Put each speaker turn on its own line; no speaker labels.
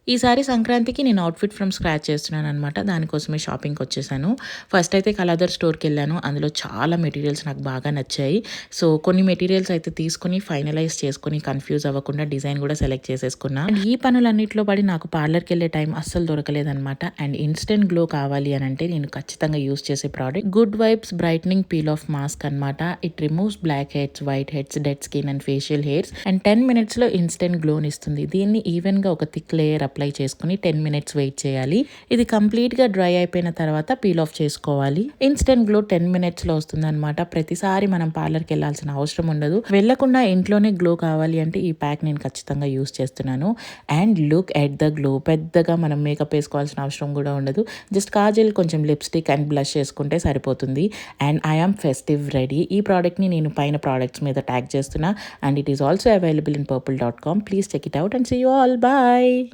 ఈసారి సంక్రాంతికి నేను అవుట్‌ఫిట్ ఫ్రమ్ స్క్రాచ్ చేస్తున్నాననమాట. దానికోసమే షాపింగ్‌కొచ్చేసాను. ఫస్ట్ అయితే కలాదర్ స్టోర్‌కెళ్ళాను. అందులో చాలా మెటీరియల్స్ నాకు బాగా నచ్చాయి. సో, కొన్ని మెటీరియల్స్ అయితే తీసుకొని ఫైనలైజ్ చేసుకొని కన్‌ఫ్యూజ్ అవ్వకుండా డిజైన్ గూడా సెలెక్ట్ చేసేసుకున్నా. అండ్ ఈ పనులన్నిట్లో పడి నాకు పార్లర్‌కెళ్ళే టైం అస్సలు దొరకలేదనమాట. అండ్ ఇన్‌స్టంట్ గ్లో కావాలి అనంటే నేను ఖచ్చితంగా యూజ్ చేసే product good vibes brightening peel off mask అనమాట. It removes black heads, white heads, dead skin and facial hairs and 10 మినిట్స్‌లో ఇన్‌స్టంట్ గ్లోనిస్తుంది. దీన్ని ఈవెన్‌గా ఒక థిక్ లేయర్ అప్లై చేసుకొని 10 మినిట్స్ వెయిట్ చేయాలి. ఇది కంప్లీట్‌గా డ్రై అయిపోయిన తర్వాత పీల్ ఆఫ్ చేసుకోవాలి. ఇన్‌స్టంట్ గ్లో 10 మినిట్స్‌లో వస్తుందన్నమాట. ప్రతిసారి మనం పార్లర్‌కి వెళ్ళాల్సిన అవసరం ఉండదు. వెళ్ళకుండా ఇంట్లోనే గ్లో కావాలి అంటే ఈ ప్యాక్ నేను ఖచ్చితంగా యూజ్ చేస్తున్నాను. And look at the glow. పెద్దగా మనం మేకప్ వేసుకోవాల్సిన అవసరం కూడా ఉండదు. జస్ట్ కాజల్, కొంచెం లిప్స్టిక్ అండ్ బ్లష్ చేసుకుంటే సరిపోతుంది. And I am festive ready. ఈ ప్రోడక్ట్‌ని నేను పైన ప్రోడక్ట్స్ మీద ట్యాగ్ చేస్తున్నా. And it is also available in purple.com. Please check it out and see you all. Bye.